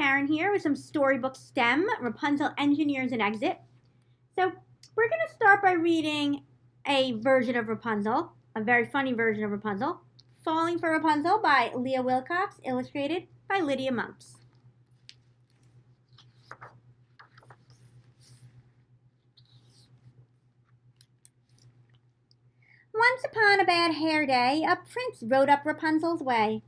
Karen here with some storybook STEM, Rapunzel Engineers an Exit. So we're going to start by reading a version of Rapunzel, a very funny version of Rapunzel, Falling for Rapunzel by Leah Wilcox, illustrated by Lydia Monks. Once upon a bad hair day, a prince rode up Rapunzel's way.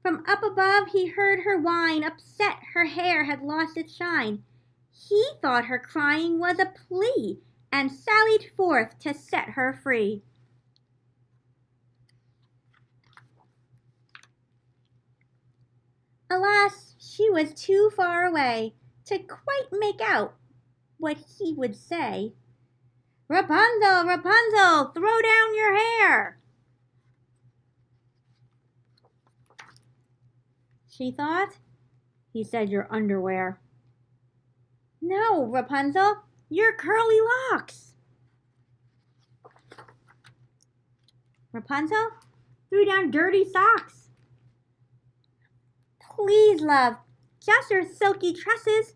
From up above he heard her whine, upset her hair had lost its shine. He thought her crying was a plea, and sallied forth to set her free. Alas, she was too far away to quite make out what he would say. "Rapunzel, Rapunzel, throw down your hair," she thought. He said, "Your underwear." "No, Rapunzel, your curly locks." Rapunzel threw down dirty socks. "Please, love, just your silky tresses."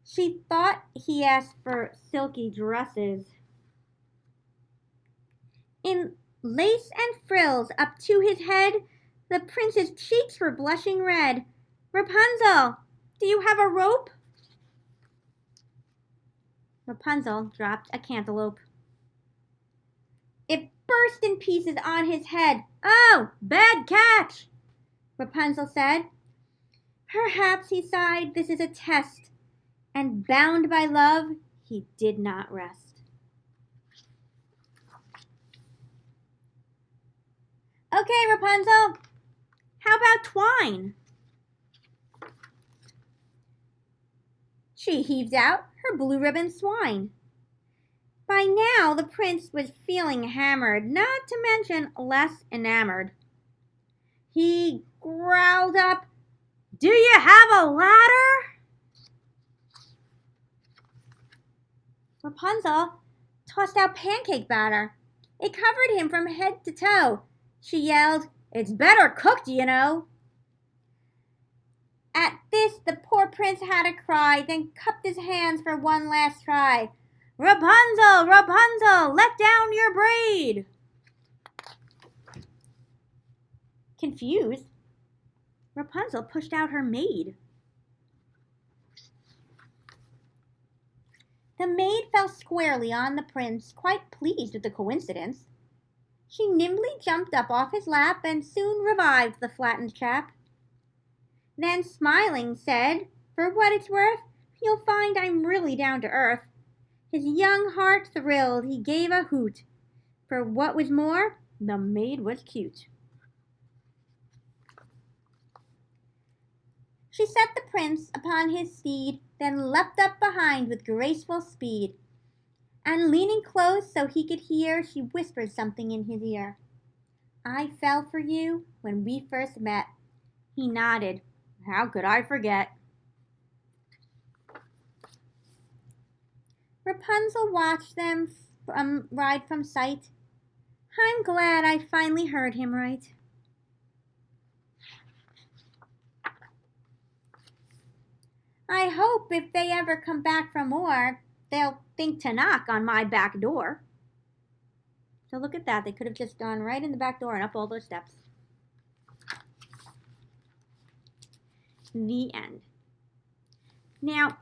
She thought he asked for silky dresses. In lace and frills up to his head, the prince's cheeks were blushing red. "Rapunzel, do you have a rope?" Rapunzel dropped a cantaloupe. It burst in pieces on his head. "Oh, bad catch," Rapunzel said. "Perhaps," he sighed, "this is a test." And bound by love, he did not rest. "Okay, Rapunzel, how about twine?" She heaved out her blue ribbon swine. By now the prince was feeling hammered, not to mention less enamored. He growled up, "Do you have a ladder?" Rapunzel tossed out pancake batter. It covered him from head to toe. She yelled, "It's better cooked, you know." At this, the poor prince had a cry, then cupped his hands for one last try. "Rapunzel, Rapunzel, let down your braid." Confused, Rapunzel pushed out her maid. The maid fell squarely on the prince, quite pleased with the coincidence. She nimbly jumped up off his lap and soon revived the flattened chap. Then, smiling, said, "For what it's worth, you'll find I'm really down to earth." His young heart thrilled, he gave a hoot. For what was more, the maid was cute. She set the prince upon his steed, then leapt up behind with graceful speed. And leaning close so he could hear, she whispered something in his ear. "I fell for you when we first met." He nodded. "How could I forget?" Rapunzel watched them ride from sight. "I'm glad I finally heard him right." "I hope if they ever come back for more, they'll think to knock on my back door." So look at that. They could have just gone right in the back door and up all those steps. The end. Now,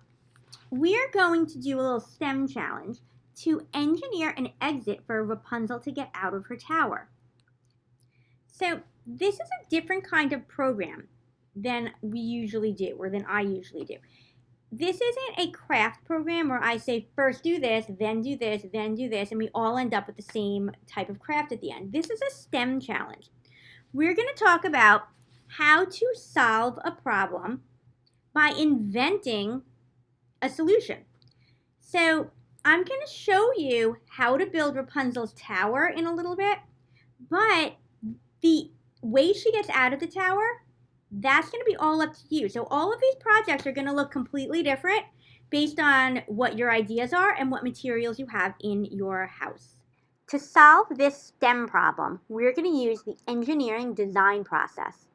we're going to do a little STEM challenge to engineer an exit for Rapunzel to get out of her tower. So this is a different kind of program than we usually do, or than I usually do. This isn't a craft program where I say first do this, then do this, then do this, and we all end up with the same type of craft at the end. This is a STEM challenge. We're going to talk about how to solve a problem by inventing a solution. So I'm going to show you how to build Rapunzel's tower in a little bit, but the way she gets out of the tower, that's going to be all up to you. So all of these projects are going to look completely different based on what your ideas are and what materials you have in your house. To solve this STEM problem, we're going to use the engineering design process.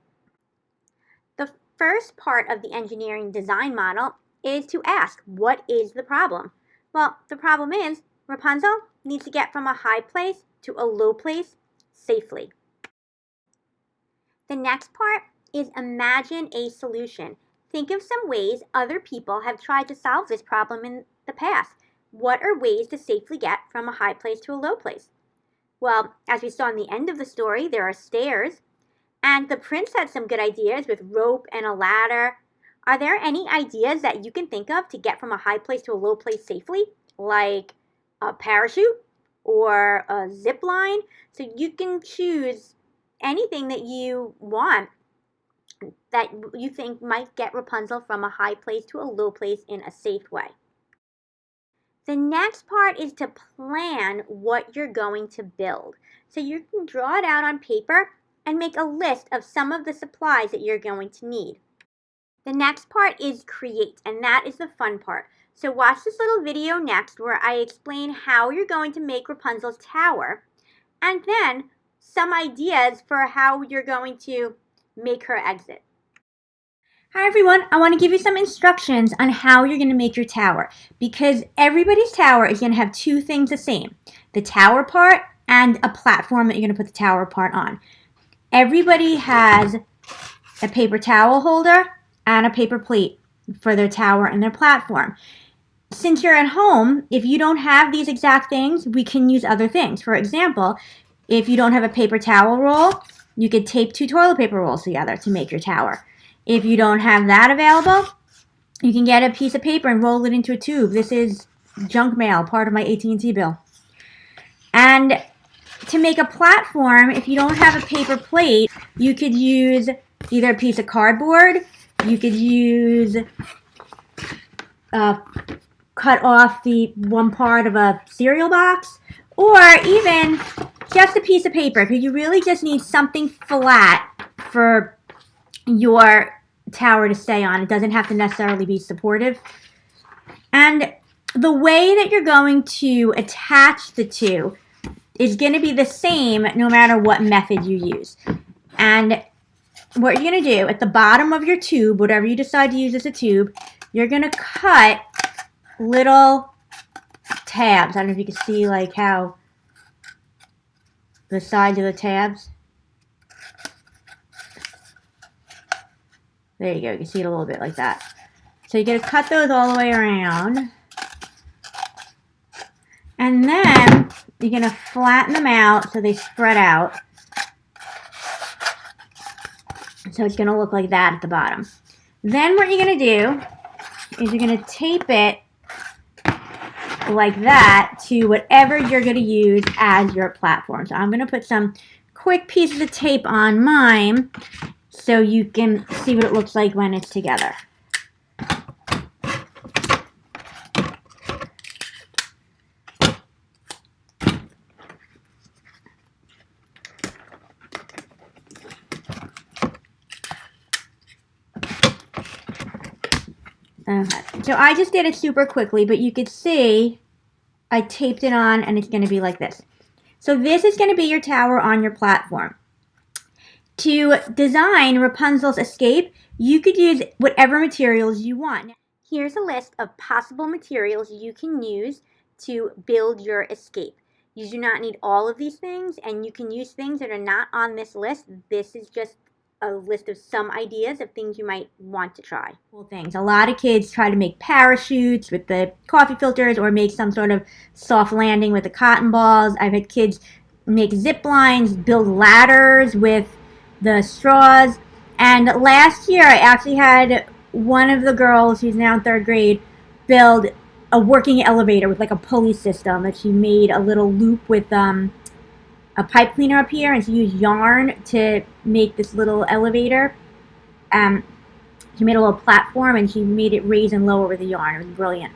The first part of the engineering design model is to ask, what is the problem? Well, the problem is Rapunzel needs to get from a high place to a low place safely. The next part is imagine a solution. Think of some ways other people have tried to solve this problem in the past. What are ways to safely get from a high place to a low place? Well, as we saw in the end of the story, there are stairs. And the prince had some good ideas with rope and a ladder. Are there any ideas that you can think of to get from a high place to a low place safely? Like a parachute or a zip line? So you can choose anything that you want that you think might get Rapunzel from a high place to a low place in a safe way. The next part is to plan what you're going to build. So you can draw it out on paper and make a list of some of the supplies that you're going to need. The next part is create, and that is the fun part. So watch this little video next where I explain how you're going to make Rapunzel's tower, and then some ideas for how you're going to make her exit. Hi everyone, I want to give you some instructions on how you're going to make your tower, because everybody's tower is going to have two things the same, the tower part and a platform that you're going to put the tower part on. Everybody has a paper towel holder and a paper plate for their tower and their platform. Since you're at home, if you don't have these exact things, we can use other things. For example, if you don't have a paper towel roll, you could tape 2 toilet paper rolls together to make your tower. If you don't have that available, you can get a piece of paper and roll it into a tube. This is junk mail, part of my AT&T bill. And to make a platform, if you don't have a paper plate, you could use either a piece of cardboard, you could use cut off the one part of a cereal box, or even just a piece of paper. If you really just need something flat for your tower to stay on, it doesn't have to necessarily be supportive. And the way that you're going to attach the two is going to be the same no matter what method you use. And what you're going to do at the bottom of your tube, whatever you decide to use as a tube, you're going to cut little tabs. I don't know if you can see like how the sides of the tabs. There you go. You can see it a little bit like that. So you're going to cut those all the way around. And then you're going to flatten them out so they spread out. So it's going to look like that at the bottom. Then what you're going to do is you're going to tape it like that to whatever you're going to use as your platform. So I'm going to put some quick pieces of tape on mine so you can see what it looks like when it's together. Okay. So I just did it super quickly, but you could see I taped it on and it's going to be like this. So this is going to be your tower on your platform. To design Rapunzel's escape, you could use whatever materials you want. Here's a list of possible materials you can use to build your escape. You do not need all of these things, and you can use things that are not on this list. This is just a list of some ideas of things you might want to try. Cool things. A lot of kids try to make parachutes with the coffee filters or make some sort of soft landing with the cotton balls. I've had kids make zip lines, build ladders with the straws. And last year I actually had one of the girls who's now in 3rd grade build a working elevator with like a pulley system that she made a little loop with a pipe cleaner up here, and she used yarn to make this little elevator. She made a little platform and she made it raise and lower with the yarn. It was brilliant.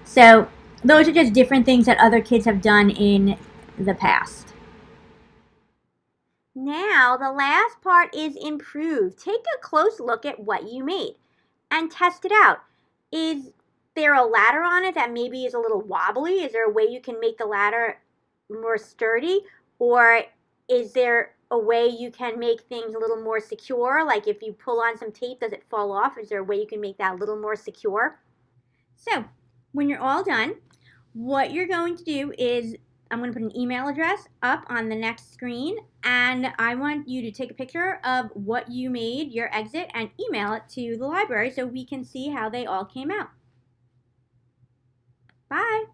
So those are just different things that other kids have done in the past. Now the last part is improve. Take a close look at what you made and test it out. Is there a ladder on it that maybe is a little wobbly? Is there a way you can make the ladder more sturdy, or is there a way you can make things a little more secure? Like if you pull on some tape, does it fall off? Is there a way you can make that a little more secure? So when you're all done, what you're going to do is I'm going to put an email address up on the next screen, and I want you to take a picture of what you made, your exit, and email it to the library so we can see how they all came out. Bye.